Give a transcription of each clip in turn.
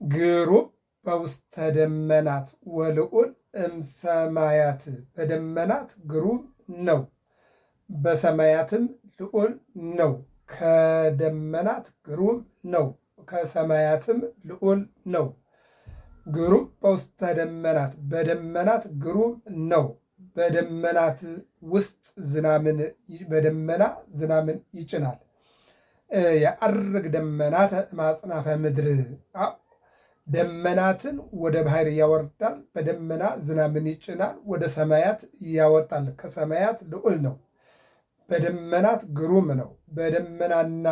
ግሩም በውስተ ደመናት ወልዑል እምሰማያት በደመናት ግሩም ነው፣ በሰማያትም ልዑል ነው። ከደመናት ግሩም ነው፣ ከሰማያትም ልዑል ነው። ግሩም በውስተ ደመናት በደመናት ግሩም ነው። በደመናት ውስጥ በደመና ዝናምን ይጭናል። የዐርግ ደመናተ ማጽናፈ ምድር ደመናትን ወደ ባህር ያወርዳል። በደመና ዝናምን ይጭናል፣ ወደ ሰማያት ያወጣል። ከሰማያት ልዑል ነው፣ በደመናት ግሩም ነው። በደመናና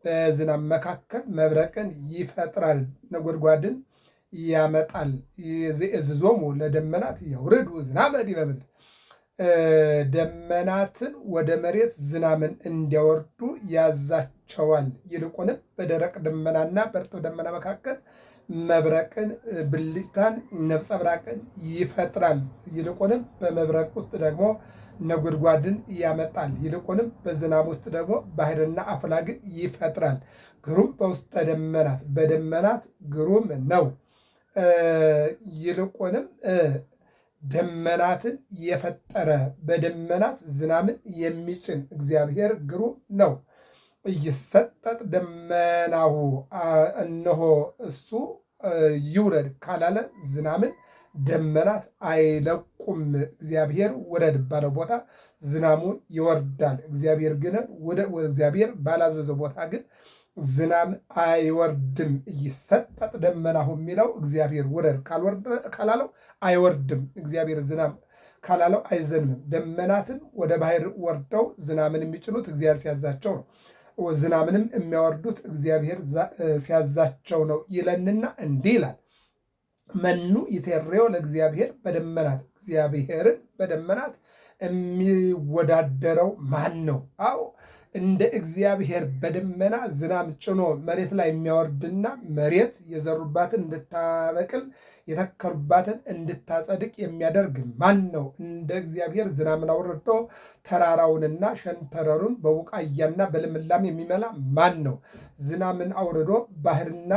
በዝናብ መካከል መብረቅን ይፈጥራል፣ ነጎድጓድን ያመጣል። ይእዝዞሙ ለደመናት የውርዱ ዝናበ ዲበ ምድር ደመናትን ወደ መሬት ዝናምን እንዲያወርዱ ያዛቸዋል። ይልቁንም በደረቅ ደመናና በእርጥብ ደመና መካከል መብረቅን፣ ብልጭታን፣ ነጸብራቅን ይፈጥራል። ይልቁንም በመብረቅ ውስጥ ደግሞ ነጎድጓድን ያመጣል። ይልቁንም በዝናብ ውስጥ ደግሞ ባህርና አፍላግን ይፈጥራል። ግሩም በውስተ ደመናት በደመናት ግሩም ነው። ይልቁንም ደመናትን የፈጠረ በደመናት ዝናምን የሚጭን እግዚአብሔር ግሩም ነው። ይሰጠጥ ደመናሁ እነሆ እሱ ይውረድ ካላለ ዝናምን ደመናት አይለቁም። እግዚአብሔር ውረድ ባለው ቦታ ዝናሙ ይወርዳል። እግዚአብሔር ባላዘዘው ቦታ ግን ዝናም አይወርድም። ይሰጠጥ ደመናሁ የሚለው እግዚአብሔር ውረድ ካላለው አይወርድም። እግዚአብሔር ዝናም ካላለው አይዘንምም። ደመናትን ወደ ባህር ወርደው ዝናምን የሚጭኑት እግዚአብሔር ሲያዛቸው ነው። ዝናምንም የሚያወርዱት እግዚአብሔር ሲያዛቸው ነው ይለንና እንዲህ ይላል። መኑ ይቴሬው ለእግዚአብሔር በደመናት እግዚአብሔርን በደመናት የሚወዳደረው ማን ነው? አዎ እንደ እግዚአብሔር በደመና ዝናብ ጭኖ መሬት ላይ የሚያወርድና መሬት የዘሩባትን እንድታበቅል የተከሉባትን እንድታጸድቅ የሚያደርግ ማን ነው? እንደ እግዚአብሔር ዝናብን አውርዶ ተራራውንና ሸንተረሩን በቡቃያና በልምላም የሚመላ ማን ነው? ዝናብን አውርዶ ባህርና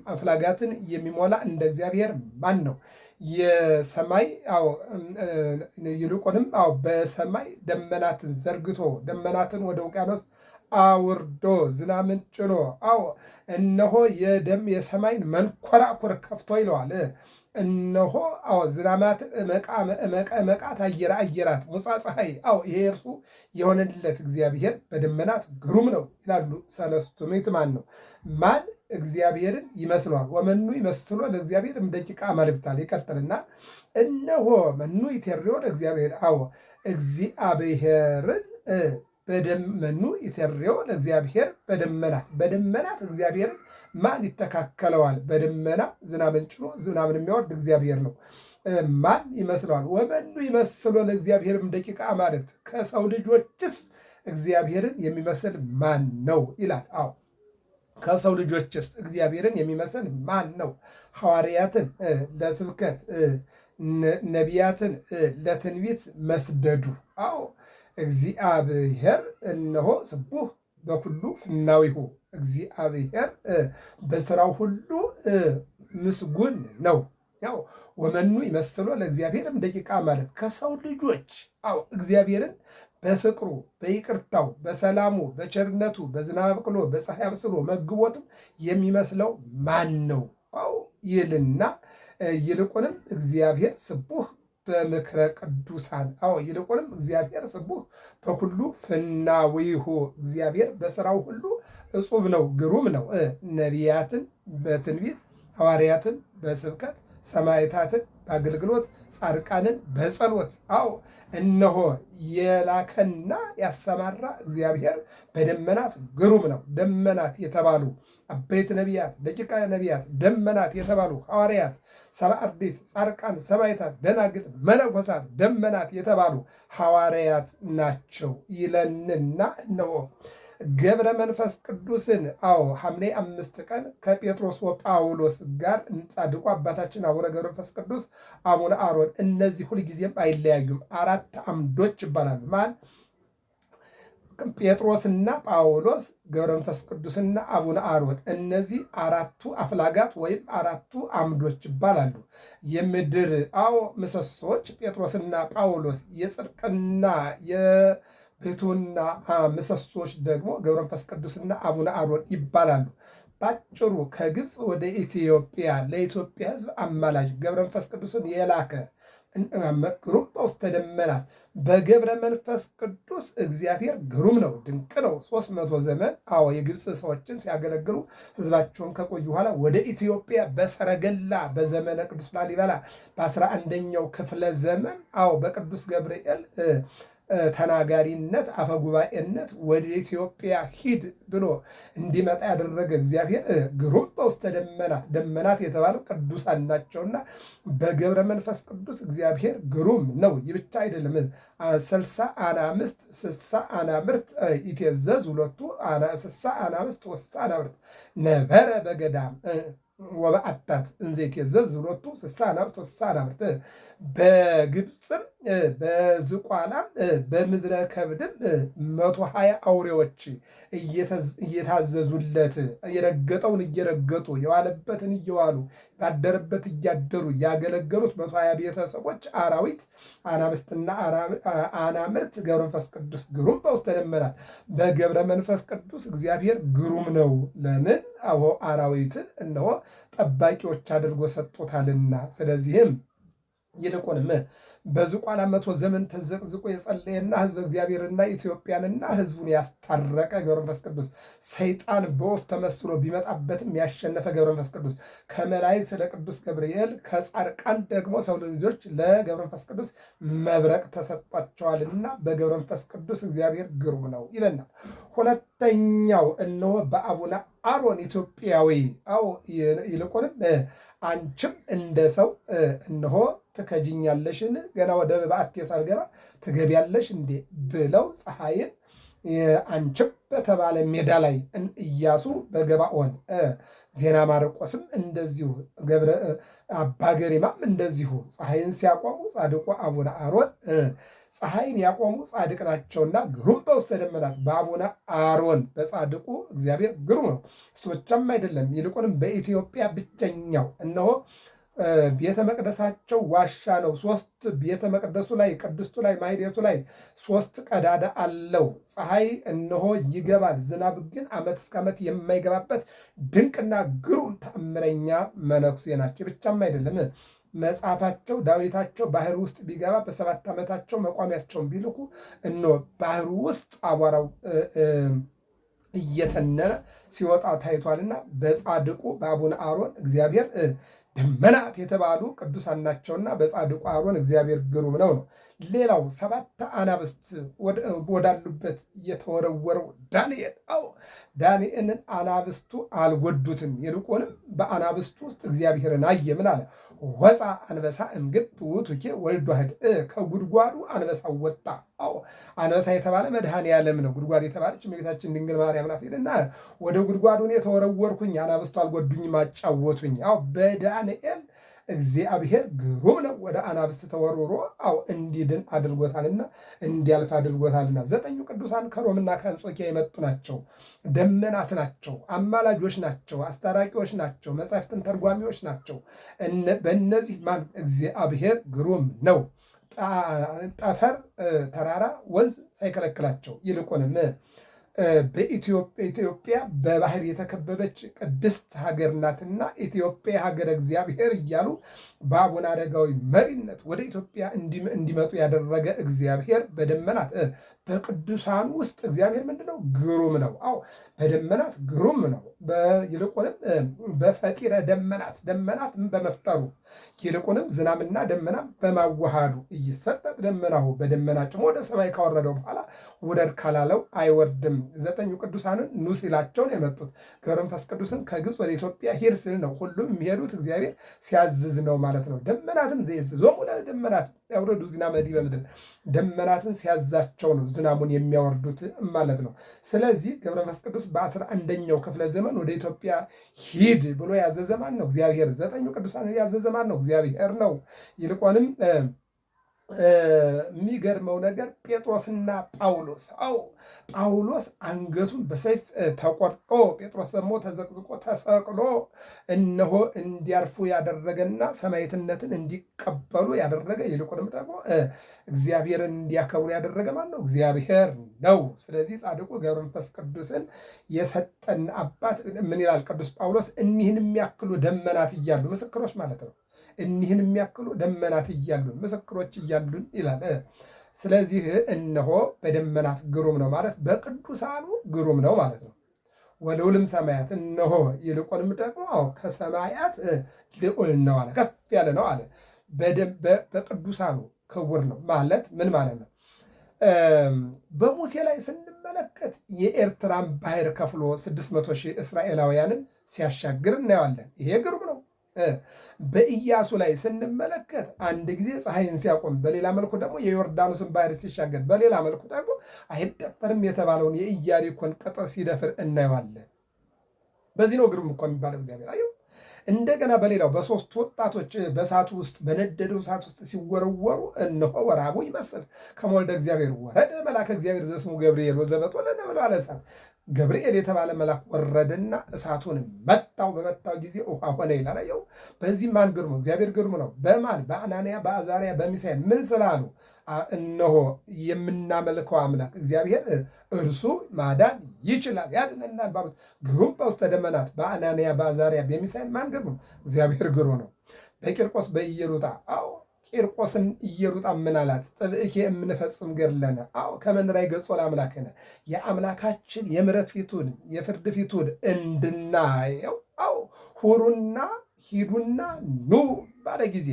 አፍላጋትን የሚሞላ እንደ እግዚአብሔር ማን ነው? የሰማይ ይልቁንም በሰማይ ደመናትን ዘርግቶ ደመናትን ወደ ውቅያኖስ አውርዶ ዝናምን ጭኖ እነሆ የሰማይን መንኮራኩር ከፍቶ ይለዋል። እነሆ ዝናማትን መቃት አየራት ሙፃ ፀሐይ ይሄ እርሱ የሆነለት እግዚአብሔር በደመናት ግሩም ነው ይላሉ ሰለስቱ ምዕት። ማን ነው? ማን እግዚአብሔርን ይመስለዋል? ወመኑ ይመስሎ ለእግዚአብሔር እምደቂቀ አማልክት አለ። ይቀጥልና እነሆ መኑ ይቴሬው ለእግዚአብሔር እግዚአብሔርን መኑ ይቴሬው ለእግዚአብሔር በደመናት እግዚአብሔርን ማን ይተካከለዋል? በደመና ዝናብን ጭኖ ዝናብን የሚያወርድ እግዚአብሔር ነው። ማን ይመስለዋል? ወመኑ ይመስሎ ለእግዚአብሔር እምደቂቀ አማልክት ከሰው ልጆችስ እግዚአብሔርን የሚመስል ማን ነው ይላል። ከሰው ልጆችስ እግዚአብሔርን የሚመስል ማን ነው? ሐዋርያትን ለስብከት ነቢያትን ለትንቢት መስደዱ። እግዚአብሔር እነሆ ስቡሕ በኩሉ ፍናዊሁ እግዚአብሔር በስራው ሁሉ ምስጉን ነው። ወመኑ ይመስሎ ለእግዚአብሔርም ደቂቃ ማለት ከሰው ልጆች እግዚአብሔርን በፍቅሩ በይቅርታው በሰላሙ በቸርነቱ በዝናብ አብቅሎ በፀሐይ አብስሎ መግቦትም የሚመስለው ማን ነው ይልና ይልቁንም እግዚአብሔር ስቡሕ በምክረ ቅዱሳን ይልቁንም እግዚአብሔር ስቡሕ በኩሉ ፍናዊሁ እግዚአብሔር በስራው ሁሉ እጹብ ነው፣ ግሩም ነው። ነቢያትን በትንቢት ሐዋርያትን በስብከት ሰማዕታትን በአገልግሎት ጻድቃንን በጸሎት እነሆ የላከና ያሰማራ እግዚአብሔር በደመናት ግሩም ነው። ደመናት የተባሉ አበይት ነቢያት፣ ደቂቀ ነቢያት፣ ደመናት የተባሉ ሐዋርያት፣ ሰብአ አርድእት፣ ጻድቃን፣ ሰማዕታት፣ ደናግል፣ መነኮሳት ደመናት የተባሉ ሐዋርያት ናቸው ይለንና እነሆ ገብረ መንፈስ ቅዱስን ሐምሌ 5 ቀን ከጴጥሮስ ወጳውሎስ ጋር ጻድቁ አባታችን አቡነ ገብረ መንፈስ ቅዱስ አቡነ አሮን እነዚህ ሁልጊዜም አይለያዩም። 4 አምዶች ይባላሉ። ማን? ጴጥሮስና ጳውሎስ፣ ገብረ መንፈስ ቅዱስና አቡነ አሮን እነዚህ አራቱ አፍላጋት ወይም አራቱ አምዶች ይባላሉ። የምድር ምሰሶች ጴጥሮስና ጳውሎስ፣ የጽድቅና የብሕትውና ምሰሶች ደግሞ ገብረ መንፈስ ቅዱስና አቡነ አሮን ይባላሉ። ባጭሩ ከግብፅ ወደ ኢትዮጵያ ለኢትዮጵያ ሕዝብ አማላጅ ገብረ መንፈስ ቅዱስን የላከ ግሩም በውስተ ደመናት በገብረ መንፈስ ቅዱስ እግዚአብሔር ግሩም ነው፣ ድንቅ ነው። 300 ዘመን የግብፅ ሰዎችን ሲያገለግሉ ሕዝባቸውን ከቆዩ በኋላ ወደ ኢትዮጵያ በሰረገላ በዘመነ ቅዱስ ላሊበላ በ11ኛው ክፍለ ዘመን በቅዱስ ገብርኤል ተናጋሪነት አፈጉባኤነት ወደ ኢትዮጵያ ሂድ ብሎ እንዲመጣ ያደረገ እግዚአብሔር ግሩም በውስተ ደመናት፣ ደመናት የተባለው ቅዱሳን ናቸውና በገብረ መንፈስ ቅዱስ እግዚአብሔር ግሩም ነው። ይህ ብቻ አይደለም። 60 አናምስት 60 አናብርት ይትየዘዝ ሁለቱ 60 አናምስት 60 አናብርት ነበረ በገዳም ወበአታት እንዘይት የዘዝ ሁለቱ 60 አናብርት 60 አናብርት በግብፅም በዝቋላም በምድረ ከብድም 120 አውሬዎች እየታዘዙለት የረገጠውን እየረገጡ የዋለበትን እየዋሉ ባደረበት እያደሩ ያገለገሉት 120 ቤተሰቦች አራዊት አናብስትና አናምርት ገብረ መንፈስ ቅዱስ ግሩም በውስተ ደመናት በገብረ መንፈስ ቅዱስ እግዚአብሔር ግሩም ነው። ለምን? አራዊትን እነሆ ጠባቂዎች አድርጎ ሰጥቶታልና። ስለዚህም ይልቁንም በዝቋላ 100 ዘመን ተዘቅዝቆ የጸለየና ሕዝበ እግዚአብሔርና ኢትዮጵያንና ሕዝቡን ያስታረቀ ገብረ መንፈስ ቅዱስ ሰይጣን በወፍ ተመስሎ ቢመጣበትም ያሸነፈ ገብረ መንፈስ ቅዱስ ከመላእክት ለቅዱስ ገብርኤል ከጻድቃን ደግሞ ሰው ልጆች ለገብረ መንፈስ ቅዱስ መብረቅ ተሰጥቷቸዋልና በገብረ መንፈስ ቅዱስ እግዚአብሔር ግሩም ነው ይለናል። ሁለተኛው እነሆ በአቡነ አሮን ኢትዮጵያዊ ይልቁንም አንቺም እንደ ሰው እነሆ ትከጅኛለሽን ገና ወደ በዓቴ ሳልገባ ትገቢያለሽ እንዴ ብለው ፀሐይን አንቺም በተባለ ሜዳ ላይ ኢያሱ በገባኦን ዜና ማርቆስም እንደዚሁ አባ ገሪማም እንደዚሁ ፀሐይን ሲያቆሙ ጻድቁ አቡነ አሮን ፀሐይን ያቆሙ ጻድቅ ናቸውና ግሩም በውስተ ደመናት በአቡነ አሮን በጻድቁ እግዚአብሔር ግሩም ነው። እሱ ብቻም አይደለም፣ ይልቁንም በኢትዮጵያ ብቸኛው እነሆ ቤተ መቅደሳቸው ዋሻ ነው። 3 ቤተ መቅደሱ ላይ ቅድስቱ ላይ ማኅሌቱ ላይ 3 ቀዳዳ አለው። ፀሐይ እነሆ ይገባል፣ ዝናብ ግን ዓመት እስከ ዓመት የማይገባበት ድንቅና ግሩም ተአምረኛ መነኩሴ ናቸው። ብቻም አይደለም መጽሐፋቸው ዳዊታቸው ባህር ውስጥ ቢገባ በ7 ዓመታቸው መቋሚያቸውን ቢልኩ እነሆ ባህሩ ውስጥ አቧራው እየተነነ ሲወጣ ታይቷልና በጻድቁ በአቡነ አሮን እግዚአብሔር ደመናት የተባሉ ቅዱሳን ናቸውና በጻድቁ አሮን እግዚአብሔር ግሩም ነው። ሌላው 7 አናብስት ወዳሉበት የተወረወረው ዳንኤል ዳንኤልን አናብስቱ አልጎዱትም። ይልቁንም በአናብስቱ ውስጥ እግዚአብሔርን አየ። ምን አለ? ወፃ አንበሳ እምግብ ውእቱኬ ወልድ ዋሕድ ከጉድጓዱ አንበሳው ወጣ። አንበሳ የተባለ መድኃኔ ዓለም ነው። ጉድጓድ የተባለች እመቤታችን ድንግል ማርያም ናት። ይልና ወደ ጉድጓዱን የተወረወርኩኝ አናብስቱ አልጎዱኝም አጫወቱኝ። በዳንኤል እግዚአብሔር ግሩም ነው። ወደ አናብስት ተወርውሮ እንዲድን አድርጎታልና እንዲያልፍ አድርጎታልና። 9 ቅዱሳን ከሮምና ከአንጾኪያ የመጡ ናቸው። ደመናት ናቸው። አማላጆች ናቸው። አስታራቂዎች ናቸው። መጻሕፍትን ተርጓሚዎች ናቸው። በእነዚህ ማን እግዚአብሔር ግሩም ነው። ጠፈር፣ ተራራ፣ ወንዝ ሳይከለክላቸው ይልቁንም በኢትዮጵያ በባህር የተከበበች ቅድስት ሀገር ናትና ኢትዮጵያ ሀገረ እግዚአብሔር እያሉ በአቡነ አረጋዊ መሪነት ወደ ኢትዮጵያ እንዲመጡ ያደረገ እግዚአብሔር በደመናት በቅዱሳን ውስጥ እግዚአብሔር ምንድነው? ግሩም ነው። በደመናት ግሩም ነው። ይልቁንም በፈጢረ ደመናት ደመናትን በመፍጠሩ ይልቁንም ዝናምና ደመና በማዋሃዱ እይሰጠጥ ደመናሁ በደመና ጭሞ ወደ ሰማይ ካወረደው በኋላ ውረድ ካላለው አይወርድም። 9 ቅዱሳንን ኑ ሲላቸውን የመጡት ገብረ መንፈስ ቅዱስን ከግብፅ ወደ ኢትዮጵያ ሂድ ሲል ነው። ሁሉም የሚሄዱት እግዚአብሔር ሲያዝዝ ነው ማለት ነው። ደመናትም ዘየዝዞሙ ለደመናት ያውረዱ ዝናመ ዲበ ምድር ደመናትን ሲያዛቸው ነው ዝናሙን የሚያወርዱት ማለት ነው። ስለዚህ ገብረ መንፈስ ቅዱስ በ11ኛው ክፍለ ዘመን ወደ ኢትዮጵያ ሂድ ብሎ ያዘዘ ማን ነው? እግዚአብሔር። 9 ቅዱሳንን ያዘዘ ማን ነው? እግዚአብሔር ነው። ይልቁንም የሚገርመው ነገር ጴጥሮስና ጳውሎስ ጳውሎስ አንገቱን በሰይፍ ተቆርጦ ጴጥሮስ ደግሞ ተዘቅዝቆ ተሰቅሎ እነሆ እንዲያርፉ ያደረገና ሰማዕትነትን እንዲቀበሉ ያደረገ ይልቁንም ደግሞ እግዚአብሔርን እንዲያከብሩ ያደረገ ማን ነው? እግዚአብሔር ነው። ስለዚህ ጻድቁ ገብረ መንፈስ ቅዱስን የሰጠን አባት ምን ይላል ቅዱስ ጳውሎስ? እኒህን የሚያክሉ ደመናት እያሉ ምስክሮች ማለት ነው። እኒህን የሚያክሉ ደመናት እያሉን ምስክሮች እያሉን ይላል። ስለዚህ እነሆ በደመናት ግሩም ነው ማለት በቅዱሳኑ ግሩም ነው ማለት ነው። ወልዑልም ሰማያት እነሆ ይልቁንም ደግሞ ከሰማያት ልዑል ነው አለ፣ ከፍ ያለ ነው አለ። በቅዱሳኑ ክቡር ነው ማለት ምን ማለት ነው? በሙሴ ላይ ስንመለከት የኤርትራን ባህር ከፍሎ 600 ሺህ እስራኤላውያንን ሲያሻግር እናየዋለን። ይሄ ግሩም ነው። በኢያሱ ላይ ስንመለከት አንድ ጊዜ ፀሐይን ሲያቆም፣ በሌላ መልኩ ደግሞ የዮርዳኖስን ባህር ሲሻገር፣ በሌላ መልኩ ደግሞ አይደፈርም የተባለውን የኢያሪኮን ቅጥር ሲደፍር እናየዋለን። በዚህ ነው ግሩም እኮ የሚባለው እግዚአብሔር። አየው እንደገና በሌላው በሶስት ወጣቶች በእሳቱ ውስጥ በነደደው እሳት ውስጥ ሲወረወሩ እነሆ ወራቡ ይመስል ከመወልደ እግዚአብሔር ወረደ መልአከ እግዚአብሔር ዘስሙ ገብርኤል ወዘበጦለ ነበልባለ እሳት። ገብርኤል የተባለ መልአክ ወረደና እሳቱን መታው። በመታው ጊዜ ውሃ ሆነ ይላል። አየው በዚህ ማን ግሩም ነው? እግዚአብሔር ግሩም ነው። በማን በአናንያ በአዛርያ በሚሳኤል ምን ስላሉ? እነሆ የምናመልከው አምላክ እግዚአብሔር እርሱ ማዳን ይችላል ያድነናል ባሉት ግሩም በውስተ ደመናት በአናንያ በአዛርያ በሚሳኤል ማን ግሩም ነው? እግዚአብሔር ግሩም ነው። በቂርቆስ በኢየሉጣ ቂርቆስን ኢየሉጣ ምን አላት? ጥብእኬ የምንፈጽም ገድለነ ከመንራይ ገጾ ለአምላክነ የአምላካችን የምሕረት ፊቱን የፍርድ ፊቱን እንድናየው ሁሩና ሂዱና ኑ ባለ ጊዜ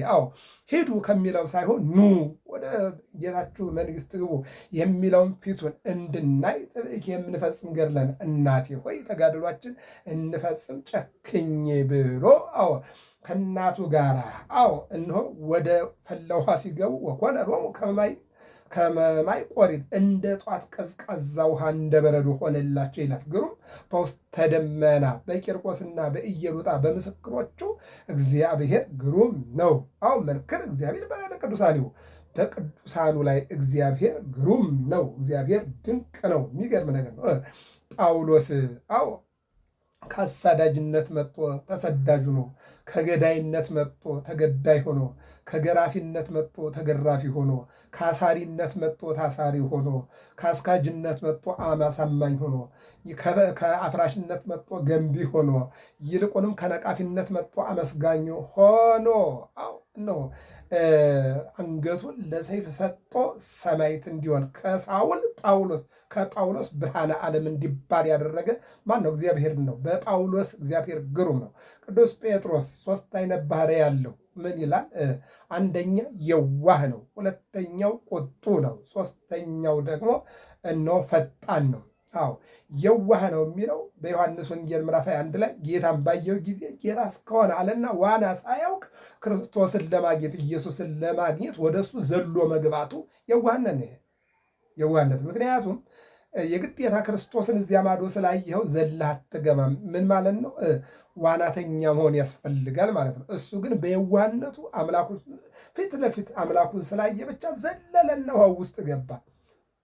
ሂዱ ከሚለው ሳይሆን ኑ ወደ ጌታችሁ መንግሥት ግቡ የሚለውን ፊቱን እንድናይ ጥብእኬ የምንፈጽም ገድለነ እናቴ ሆይ ተጋድሏችን እንፈጽም ጨክኝ ብሎ ከእናቱ ጋር እነሆ ወደ ፈላ ውሃ ሲገቡ ወኮነ ሎሙ ከመማይ ቆሪድ እንደ ጧት ቀዝቃዛ ውሃ እንደ በረዶ ሆነላቸው ይላል። ግሩም በውስተ ደመና በቂርቆስና በኢየሉጣ በምስክሮቹ እግዚአብሔር ግሩም ነው። መንክር እግዚአብሔር በላዕለ ቅዱሳኒሁ በቅዱሳኑ ላይ እግዚአብሔር ግሩም ነው። እግዚአብሔር ድንቅ ነው። የሚገርም ነገር ነው። ጳውሎስ ከአሳዳጅነት መጥቶ ተሰዳጅ ሆኖ፣ ከገዳይነት መጥቶ ተገዳይ ሆኖ፣ ከገራፊነት መጥቶ ተገራፊ ሆኖ፣ ከአሳሪነት መጥቶ ታሳሪ ሆኖ፣ ከአስካጅነት መጥቶ አሳማኝ ሆኖ፣ ከአፍራሽነት መጥቶ ገንቢ ሆኖ፣ ይልቁንም ከነቃፊነት መጥቶ አመስጋኝ ሆኖ ነው አንገቱን ለሰይፍ ሰጥቶ ሰማዕት እንዲሆን ከሳውል ከጳውሎስ ብርሃነ ዓለም እንዲባል ያደረገ ማን ነው? እግዚአብሔር ነው። በጳውሎስ እግዚአብሔር ግሩም ነው። ቅዱስ ጴጥሮስ 3 አይነት ባህሪ ያለው ምን ይላል? አንደኛ የዋህ ነው፣ ሁለተኛው ቁጡ ነው፣ ሶስተኛው ደግሞ እነሆ ፈጣን ነው። የዋህ ነው የሚለው በዮሐንስ ወንጌል ምዕራፍ 21 ላይ ጌታን ባየው ጊዜ ጌታ እስከሆነ አለና ዋና ሳያውቅ ክርስቶስን ለማግኘት ኢየሱስን ለማግኘት ወደሱ ዘሎ መግባቱ የዋህነት። ምክንያቱም የግዴታ ክርስቶስን እዚያ ማዶ ስላየኸው ዘላ አትገባም። ምን ማለት ነው? ዋናተኛ መሆን ያስፈልጋል ማለት ነው። እሱ ግን በየዋህነቱ አምላኩን ፊት ለፊት አምላኩን ስላየ ብቻ ዘለለና ውሃው ውስጥ ገባ።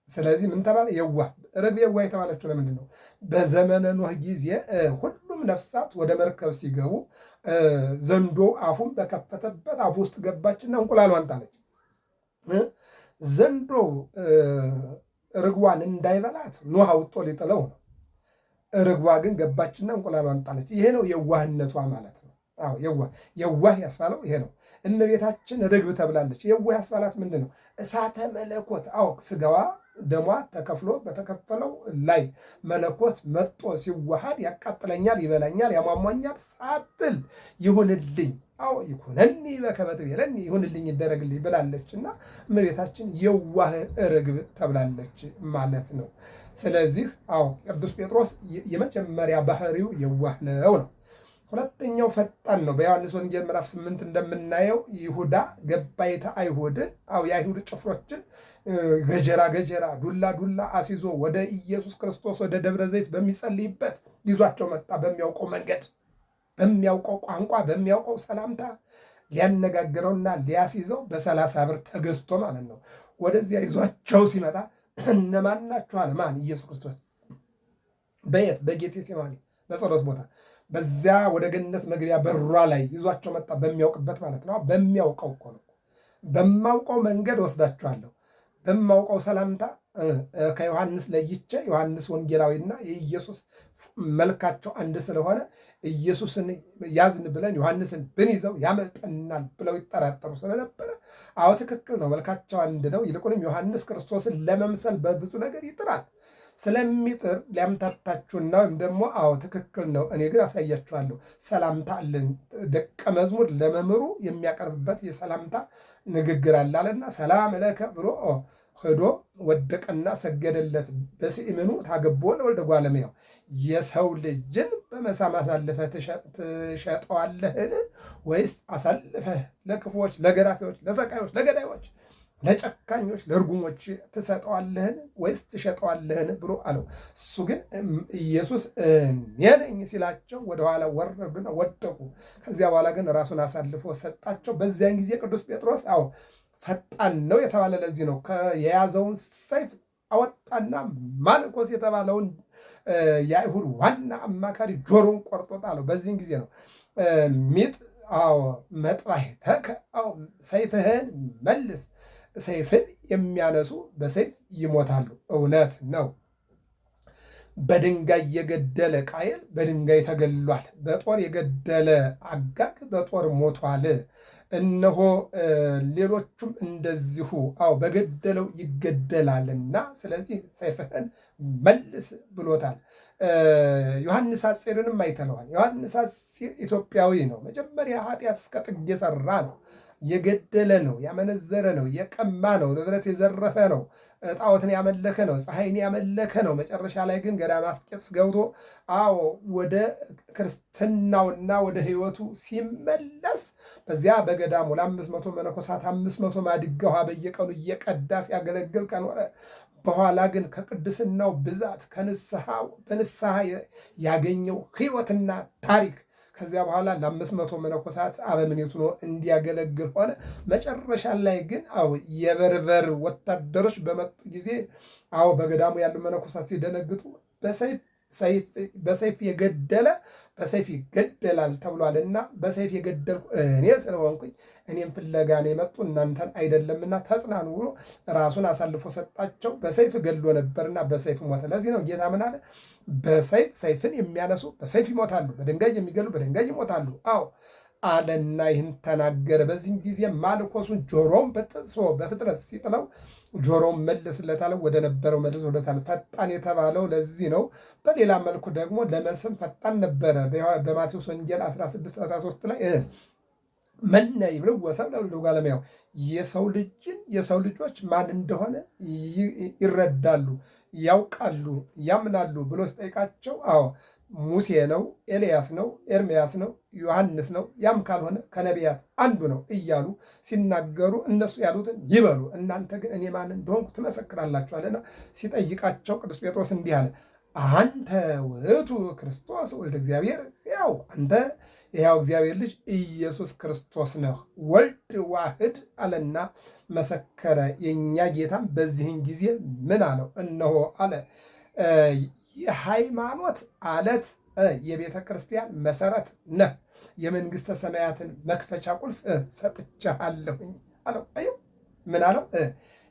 ስለዚህ ምን ተባለ? የዋህ ርግብ የዋህ የተባለችው ለምንድን ነው? በዘመነ ኖህ ጊዜ ሁሉም ነፍሳት ወደ መርከብ ሲገቡ ዘንዶ አፉን በከፈተበት አፉ ውስጥ ገባችና እንቁላሏን ጣለች። ዘንዶ ርግቧን እንዳይበላት ኖህ አውጦ ሊጥለው ነው። ርግቧ ግን ገባችና እንቁላሏን ጣለች። ይሄ ነው የዋህነቷ ማለት ነው። የዋህ ያስባለው ይሄ ነው። እመቤታችን ርግብ ተብላለች። የዋህ ያስባላት ምንድን ነው? እሳተ መለኮት ስጋዋ ደሟ ተከፍሎ በተከፈለው ላይ መለኮት መጦ ሲዋሃድ ያቃጥለኛል፣ ይበላኛል፣ ያሟሟኛል ሳትል ይሁንልኝ ይኩነኒ በከመ ትቤለኒ ይሁንልኝ ይደረግልኝ ብላለች እና እመቤታችን የዋህ ርግብ ተብላለች ማለት ነው። ስለዚህ ቅዱስ ጴጥሮስ የመጀመሪያ ባህሪው የዋህ ነው። ሁለተኛው ፈጣን ነው። በዮሐንስ ወንጌል ምዕራፍ 8 እንደምናየው ይሁዳ ገባይተ አይሁድን የአይሁድ ጭፍሮችን ገጀራ ዱላ አሲዞ ወደ ኢየሱስ ክርስቶስ ወደ ደብረ ዘይት በሚጸልይበት ይዟቸው መጣ። በሚያውቀው መንገድ፣ በሚያውቀው ቋንቋ፣ በሚያውቀው ሰላምታ ሊያነጋግረውና ሊያስይዘው በ30 ብር ተገዝቶ ማለት ነው። ወደዚያ ይዟቸው ሲመጣ እነማን ናችሁ አለ። ማን? ኢየሱስ ክርስቶስ። በየት? በጌቴሴማኒ በጸሎት ቦታ በዚያ ወደ ገነት መግቢያ በሯ ላይ ይዟቸው መጣ። በሚያውቅበት ማለት ነው። በሚያውቀው እኮ ነው። በማውቀው መንገድ ወስዳችኋለሁ። በማውቀው ሰላምታ ከዮሐንስ ለይቼ ዮሐንስ ወንጌላዊና የኢየሱስ መልካቸው አንድ ስለሆነ ኢየሱስን ያዝን ብለን ዮሐንስን ብንይዘው ያመልጠናል ብለው ይጠራጠሩ ስለነበረ፣ አዎ ትክክል ነው፣ መልካቸው አንድ ነው። ይልቁንም ዮሐንስ ክርስቶስን ለመምሰል በብዙ ነገር ይጥራል። ስለሚጥር ሊያምታታችሁና ወይም ደግሞ አዎ ትክክል ነው፣ እኔ ግን አሳያችኋለሁ። ሰላምታ አለን። ደቀ መዝሙር ለመምህሩ የሚያቀርብበት የሰላምታ ንግግር አላለና ሰላም ለከ ብሎ ሄዶ ወደቀና ሰገደለት። በስእምኑ ታገቦ ለወልደ እጓለ እመሕያው የሰው ልጅን በመሳም አሳልፈህ ትሸጠዋለህን? ወይስ አሳልፈህ ለክፉዎች፣ ለገራፊዎች፣ ለሰቃዮች፣ ለገዳዮች፣ ለጨካኞች፣ ለርጉሞች ትሰጠዋለህን? ወይስ ትሸጠዋለህን ብሎ አለው። እሱ ግን ኢየሱስ እኔ ነኝ ሲላቸው ወደኋላ ወረዱና ወደቁ። ከዚያ በኋላ ግን ራሱን አሳልፎ ሰጣቸው። በዚያን ጊዜ ቅዱስ ጴጥሮስ አዎ ፈጣን ነው የተባለ ለዚህ ነው። የያዘውን ሰይፍ አወጣና ማልኮስ የተባለውን የአይሁድ ዋና አማካሪ ጆሮን ቆርጦ ጣለው። በዚህን ጊዜ ነው ሚጥ አዎ መጥባሕተከ አዎ ሰይፍህን መልስ። ሰይፍን የሚያነሱ በሰይፍ ይሞታሉ። እውነት ነው። በድንጋይ የገደለ ቃየል በድንጋይ ተገሏል። በጦር የገደለ አጋግ በጦር ሞቷል። እነሆ ሌሎቹም እንደዚሁ አዎ በገደለው ይገደላልና፣ ስለዚህ ሰይፍህን መልስ ብሎታል። ዮሐንስ አጼርንም አይተነዋል። ዮሐንስ አጼር ኢትዮጵያዊ ነው። መጀመሪያ ኃጢአት እስከ ጥግ የሰራ ነው። የገደለ ነው፣ ያመነዘረ ነው፣ የቀማ ነው፣ ንብረት የዘረፈ ነው፣ ጣዖትን ያመለከ ነው፣ ፀሐይን ያመለከ ነው። መጨረሻ ላይ ግን ገዳመ አስቄጥስ ገብቶ አዎ ወደ ክርስትናውና ወደ ሕይወቱ ሲመለስ በዚያ በገዳሙ ለ500 መነኮሳት 500 ማድጋ ውሃ በየቀኑ እየቀዳ ሲያገለግል ከኖረ በኋላ ግን ከቅድስናው ብዛት በንስሐ ያገኘው ሕይወትና ታሪክ ከዚያ በኋላ ለ500 መነኮሳት አበምኔቱ ነው እንዲያገለግል ሆነ። መጨረሻ ላይ ግን አዎ የበርበር ወታደሮች በመጡ ጊዜ አዎ በገዳሙ ያሉ መነኮሳት ሲደነግጡ በሰይፍ የገደለ በሰይፍ ይገደላል ተብሏልና በሰይፍ የገደልኩ እኔ ስለሆንኩኝ እኔም ፍለጋ ነው የመጡ እናንተን አይደለምና ተጽናኑ ብሎ ራሱን አሳልፎ ሰጣቸው። በሰይፍ ገድሎ ነበርና በሰይፍ ሞተ። ለዚህ ነው ጌታ ምን አለ? ሰይፍን የሚያነሱ በሰይፍ ይሞታሉ፣ በድንጋይ የሚገሉ በድንጋይ ይሞታሉ። አዎ አለና ይህን ተናገረ። በዚህም ጊዜ ማልኮሱን ጆሮም በጥሶ በፍጥነት ሲጥለው ጆሮም መልስለታል፣ ወደ ነበረው መልሶለታል። ፈጣን የተባለው ለዚህ ነው። በሌላ መልኩ ደግሞ ለመልስም ፈጣን ነበረ። በማቴዎስ ወንጌል 16:13 ላይ መነ ይብልዎ ወሰብእ ለወልደ እጓለ እመሕያው የሰው ልጆች ማን እንደሆነ ይረዳሉ፣ ያውቃሉ፣ ያምናሉ ብሎ ሲጠይቃቸው አዎ ሙሴ ነው፣ ኤልያስ ነው፣ ኤርምያስ ነው፣ ዮሐንስ ነው፣ ያም ካልሆነ ከነቢያት አንዱ ነው እያሉ ሲናገሩ እነሱ ያሉትን ይበሉ፣ እናንተ ግን እኔ ማን እንደሆንኩ ትመሰክራላችኋልና ሲጠይቃቸው ቅዱስ ጴጥሮስ እንዲህ አለ፣ አንተ ውእቱ ክርስቶስ ወልደ እግዚአብሔር ሕያው፣ አንተ የሕያው እግዚአብሔር ልጅ ኢየሱስ ክርስቶስ ነህ፣ ወልድ ዋህድ አለና መሰከረ። የእኛ ጌታም በዚህን ጊዜ ምን አለው? እነሆ አለ የሃይማኖት አለት የቤተ ክርስቲያን መሰረት ነህ፣ የመንግሥተ ሰማያትን መክፈቻ ቁልፍ ሰጥቼሃለሁኝ አለው። አየው ምን አለው?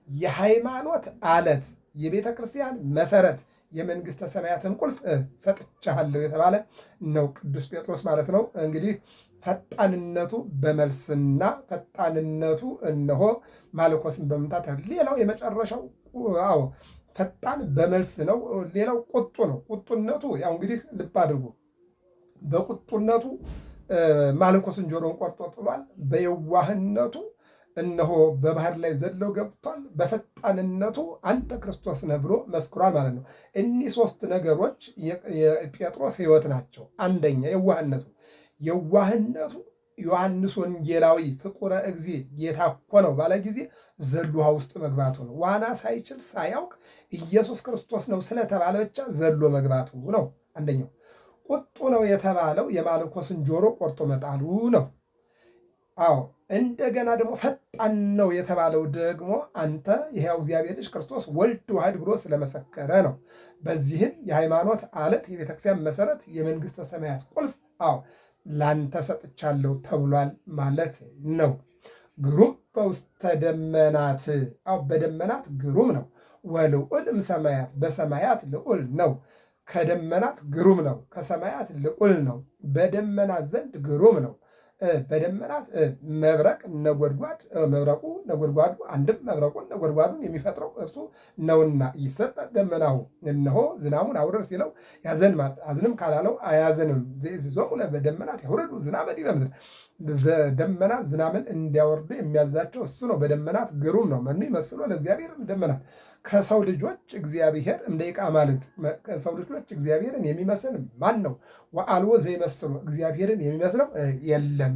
የሃይማኖት አለት የቤተ ክርስቲያን መሰረት የመንግሥተ ሰማያትን ቁልፍ ሰጥቼሃለሁ የተባለ ነው ቅዱስ ጴጥሮስ ማለት ነው። እንግዲህ ፈጣንነቱ በመልስና ፈጣንነቱ እነሆ ማልኮስን በመምታት ሌላው የመጨረሻው አዎ ፈጣን በመልስ ነው። ሌላው ቁጡ ነው። ቁጡነቱ ያው እንግዲህ ልብ አድርጉ። በቁጡነቱ ማልኮስን ጆሮን ቆርጦ ጥሏል። በየዋህነቱ እነሆ በባህር ላይ ዘለው ገብቷል። በፈጣንነቱ አንተ ክርስቶስ ነህ ብሎ መስክሯል ማለት ነው። እኒህ ሶስት ነገሮች የጴጥሮስ ሕይወት ናቸው። አንደኛ የዋህነቱ ዮሐንስ ወንጌላዊ ፍቁረ እግዚ ጌታ እኮ ነው ባለ ጊዜ ዘሎ ውሃ ውስጥ መግባቱ ነው። ዋና ሳይችል ሳያውቅ ኢየሱስ ክርስቶስ ነው ስለተባለ ብቻ ዘሎ መግባቱ ነው አንደኛው። ቁጡ ነው የተባለው የማልኮስን ጆሮ ቆርጦ መጣሉ ነው። አዎ እንደገና ደግሞ ፈጣን ነው የተባለው ደግሞ አንተ የሕያው እግዚአብሔር ልጅ ክርስቶስ ወልድ ዋሕድ ብሎ ስለመሰከረ ነው። በዚህም የሃይማኖት አለት፣ የቤተክርስቲያን መሰረት፣ የመንግሥተ ሰማያት ቁልፍ አዎ ላንተ ሰጥቻለሁ ተብሏል ማለት ነው። ግሩም በውስተ ደመናት አዎ በደመናት ግሩም ነው። ወልዑል እምሰማያት በሰማያት ልዑል ነው። ከደመናት ግሩም ነው፣ ከሰማያት ልዑል ነው። በደመናት ዘንድ ግሩም ነው። በደመናት መብረቅ ነጎድጓድ መብረቁ ነጎድጓዱ አንድም መብረቁን ነጎድጓዱን የሚፈጥረው እርሱ ነውና ይሰጠ ደመናሁ እነሆ ዝናሙን አውርድ ሲለው ያዘንማል፣ አዝንም ካላለው አያዘንም። ዘኢዝዞሙ በደመናት ያውርዱ ዝናመ ዲበ ምድር ደመናት ዝናምን እንዲያወርዱ የሚያዛቸው እሱ ነው። በደመናት ግሩም ነው። መኑ ይመስሎ ለእግዚአብሔር ደመናት ከሰው ልጆች እግዚአብሔር እምደቂቀ አማልክት ከሰው ልጆች እግዚአብሔርን የሚመስል ማን ነው? ወአልቦ ዘይመስሎ እግዚአብሔርን የሚመስለው የለም።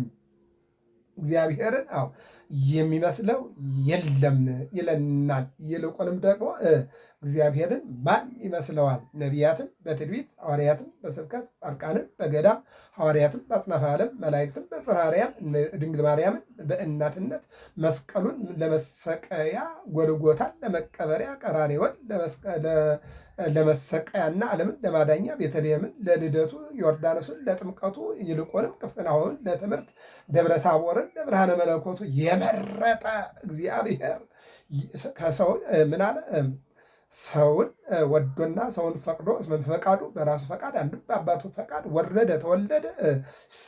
እግዚአብሔርን አዎ የሚመስለው የለም ይለናል። ይልቁንም ደግሞ እግዚአብሔርን ማን ይመስለዋል? ነቢያትን በትንቢት ሐዋርያትን በስብከት ጻድቃንን በገዳም ሐዋርያትን በአጽናፈ ዓለም መላእክትን በጽርሐ አርያም ድንግል ማርያምን በእናትነት መስቀሉን ለመሰቀያ ጎልጎታን ለመቀበሪያ ቀራንዮን ለመሰቀያና ዓለምን ለማዳኛ ቤተልሔምን ለልደቱ ዮርዳኖስን ለጥምቀቱ ይልቁንም ቅፍርናሆምን ለትምህርት ደብረ ታቦርን ለብርሃነ መለኮቱ የመረጠ እግዚአብሔር ከሰው ምን አለ? ሰውን ወዶና ሰውን ፈቅዶ እስመ በፈቃዱ በራሱ ፈቃድ አንድም በአባቱ ፈቃድ ወረደ ተወለደ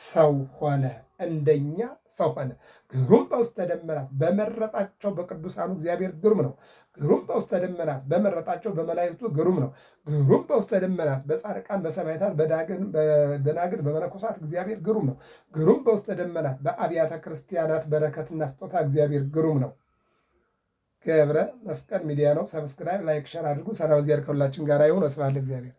ሰው ሆነ፣ እንደኛ ሰው ሆነ። ግሩም በውስተ ደመናት በመረጣቸው በቅዱሳኑ እግዚአብሔር ግሩም ነው። ግሩም በውስተ ደመናት በመረጣቸው በመላእክቱ ግሩም ነው። ግሩም በውስተ ደመናት በጻድቃን በሰማዕታት በደናግል በመነኮሳት እግዚአብሔር ግሩም ነው። ግሩም በውስተ ደመናት በአብያተ ክርስቲያናት በረከትና ስጦታ እግዚአብሔር ግሩም ነው። ገብረ መስቀል ሚዲያ ነው። ሰብስክራይብ፣ ላይክ፣ ሸር አድርጉ። ሰላም እግዚአብሔር ከሁላችን ጋር ይሁን። ወስብሐት ለእግዚአብሔር።